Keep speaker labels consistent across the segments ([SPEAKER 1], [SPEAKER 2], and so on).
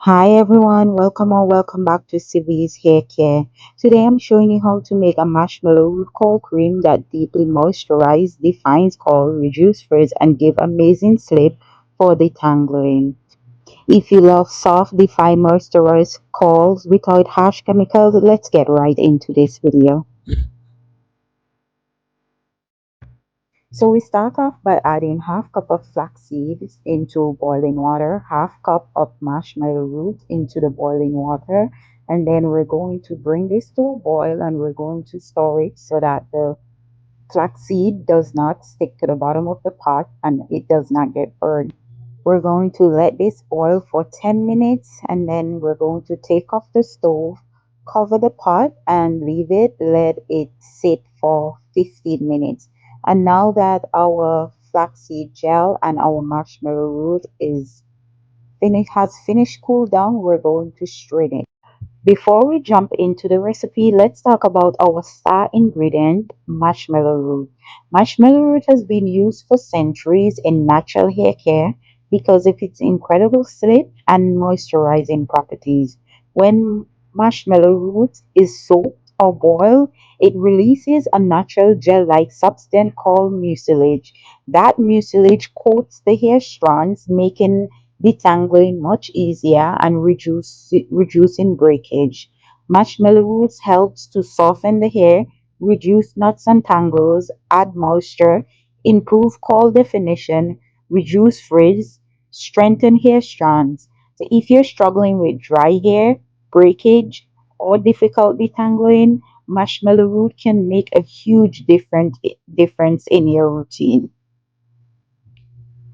[SPEAKER 1] Hi everyone, welcome or welcome back to CV's Hair Care. Today I'm showing you how to make a marshmallow root curl cream that deeply moisturizes, defines curl, reduce frizz, and give amazing slip for detangling. If you love soft, defined moisturized curls without harsh chemicals, let's get right into this video. So we start off by adding half cup of flax seeds into boiling water, half cup of marshmallow root into the boiling water, and then we're going to bring this to a boil and we're going to store it so that the flaxseed does not stick to the bottom of the pot and it does not get burned. We're going to let this boil for 10 minutes and then we're going to take off the stove, cover the pot and leave it, let it sit for 15 minutes. And now that our flaxseed gel and our marshmallow root is finished, has finished cool down, we're going to strain it. Before we jump into the recipe, let's talk about our star ingredient, marshmallow root. Marshmallow root has been used for centuries in natural hair care because of its incredible slip and moisturizing properties. When marshmallow root is soaked or boiled, it releases a natural gel-like substance called mucilage. That mucilage coats the hair strands, making detangling much easier and reducing breakage. Marshmallow roots helps to soften the hair, reduce knots and tangles, add moisture, improve curl definition, reduce frizz, strengthen hair strands. So if you're struggling with dry hair, breakage, or difficult detangling, marshmallow root can make a huge difference in your routine.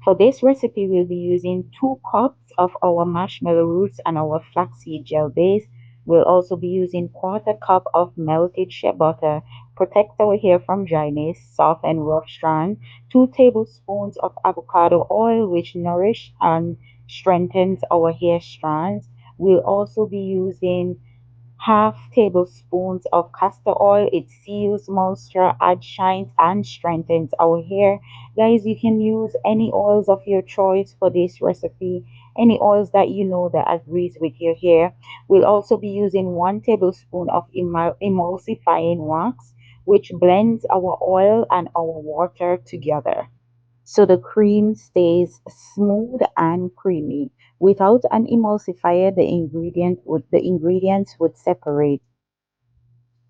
[SPEAKER 1] For this recipe, we'll be using 2 cups of our marshmallow roots and our flaxseed gel base. We'll also be using quarter cup of melted shea butter. Protect our hair from dryness, soft and rough strand. 2 tablespoons of avocado oil, which nourish and strengthens our hair strands. We'll also be using half tablespoons of castor oil. It seals moisture, adds shines, and strengthens our hair. Guys, you can use any oils of your choice for this recipe. Any oils that you know that agrees with your hair. We'll also be using 1 tablespoon of emulsifying wax, which blends our oil and our water together so the cream stays smooth and creamy. Without an emulsifier, the ingredients would separate.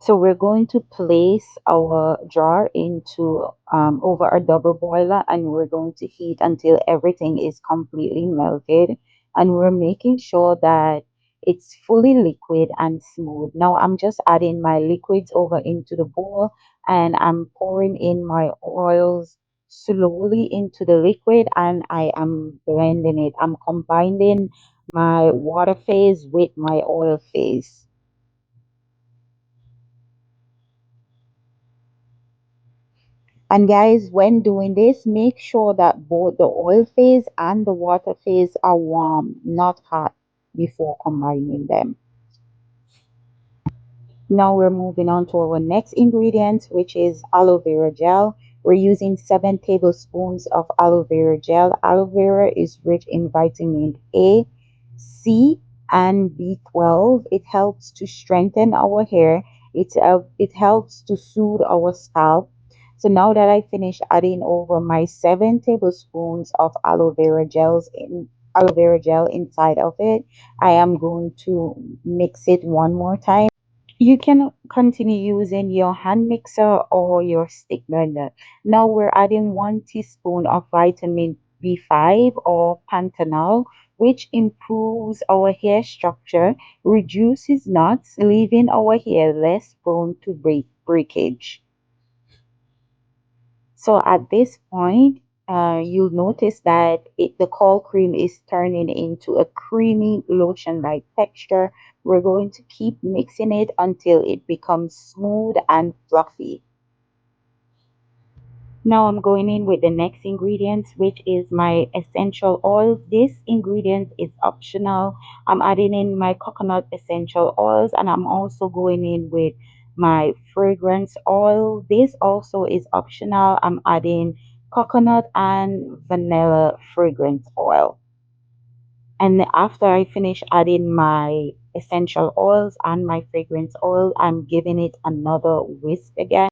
[SPEAKER 1] So we're going to place our jar into over a double boiler and we're going to heat until everything is completely melted. And we're making sure that it's fully liquid and smooth. Now I'm just adding my liquids over into the bowl and I'm pouring in my oils slowly into the liquid and I am blending it. I'm combining my water phase with my oil phase. And guys, when doing this, make sure that both the oil phase and the water phase are warm, not hot, before combining them. Now we're moving on to our next ingredient, which is aloe vera gel. We're using 7 tablespoons of aloe vera gel. Aloe vera is rich in vitamin A, C, and B12. It helps to strengthen our hair. It helps to soothe our scalp. So now that I finished adding over my 7 tablespoons of aloe vera gel inside of it, I am going to mix it one more time. You can continue using your hand mixer or your stick blender. Now we're adding 1 teaspoon of vitamin B5 or panthenol, which improves our hair structure, reduces knots, leaving our hair less prone to breakage. So at this point, you'll notice that the cold cream is turning into a creamy lotion-like texture. We're going to keep mixing it until it becomes smooth and fluffy. Now I'm going in with the next ingredients, which is my essential oils. This ingredient is optional. I'm adding in my coconut essential oils and I'm also going in with my fragrance oil. This also is optional. I'm adding coconut and vanilla fragrance oil. And after I finish adding my essential oils and my fragrance oil, I'm giving it another whisk again.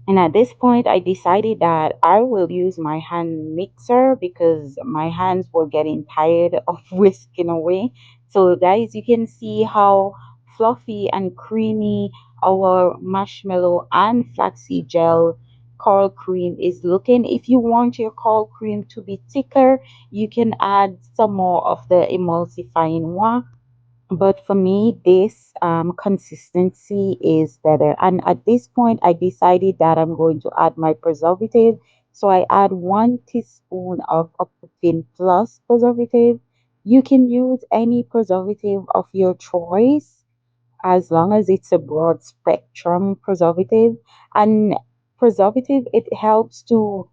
[SPEAKER 1] And at this point, I decided that I will use my hand mixer because my hands were getting tired of whisking away. So, guys, you can see how fluffy and creamy our marshmallow and flaxseed gel coral cream is looking. If you want your coral cream to be thicker, you can add some more of the emulsifying wax, but for me, this consistency is better. And at this point, I decided that I'm going to add my preservative. So I add 1 teaspoon of Octopin Plus preservative. You can use any preservative of your choice as long as it's a broad spectrum preservative. And preservative, it helps to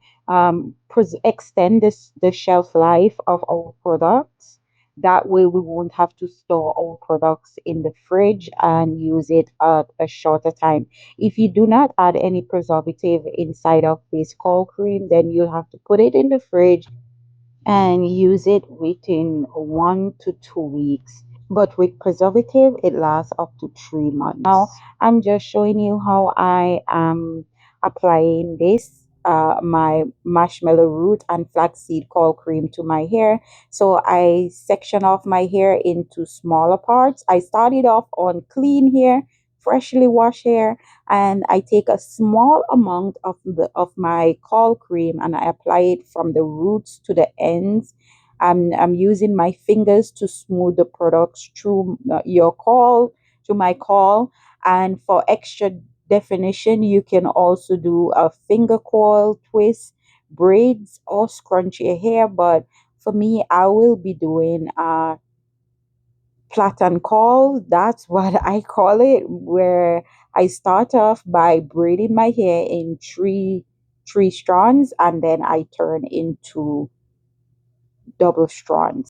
[SPEAKER 1] extend the shelf life of our products. That way, we won't have to store our products in the fridge and use it at a shorter time. If you do not add any preservative inside of this cold cream, then you'll have to put it in the fridge and use it within 1 to 2 weeks. But with preservative, it lasts up to 3 months. Now, I'm just showing you how I am applying this, my marshmallow root and flaxseed coil cream to my hair. So I section off my hair into smaller parts. I started off on clean hair, freshly washed hair, and I take a small amount of my coil cream and I apply it from the roots to the ends. I'm using my fingers to smooth the products through your coil, to my coil. And for extra definition, you can also do a finger coil twist, braids, or scrunch your hair. But for me, I will be doing plait call. That's what I call it, where I start off by braiding my hair in three strands and then I turn into double strands.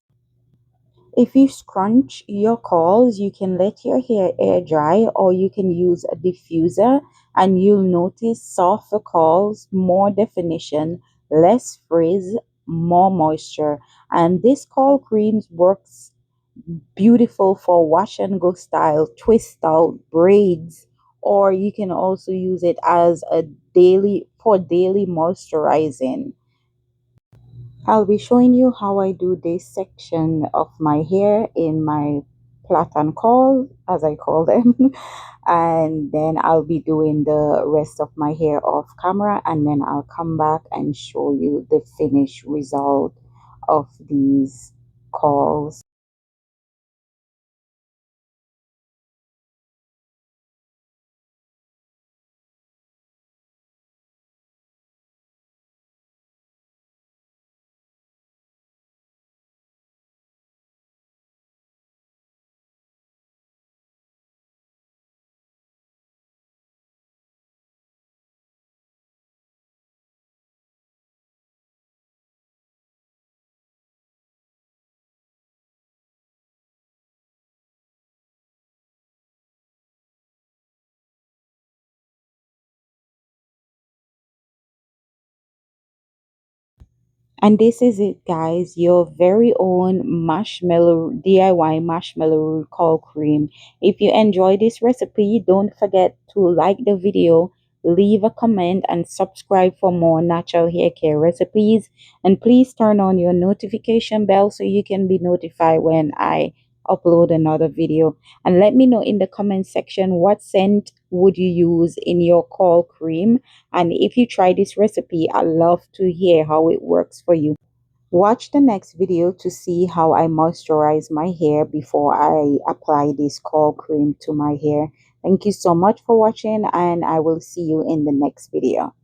[SPEAKER 1] If you scrunch your curls, you can let your hair air dry or you can use a diffuser and you'll notice softer curls, more definition, less frizz, more moisture. And this curl cream works beautiful for wash and go style, twist out, braids, or you can also use it as a daily moisturizing. I'll be showing you how I do this section of my hair in my plait and curl, as I call them. And then I'll be doing the rest of my hair off camera, and then I'll come back and show you the finished result of these curls. And this is it, guys, your very own marshmallow DIY marshmallow root curl cream. If you enjoy this recipe, don't forget to like the video, leave a comment, and subscribe for more natural hair care recipes. And please turn on your notification bell so you can be notified when I upload another video. And let me know in the comment section what scent would you use in your curl cream, and if you try this recipe, I'd love to hear how it works for you. Watch the next video to see how I moisturize my hair before I apply this cold cream to my hair. Thank you so much for watching, and I will see you in the next video.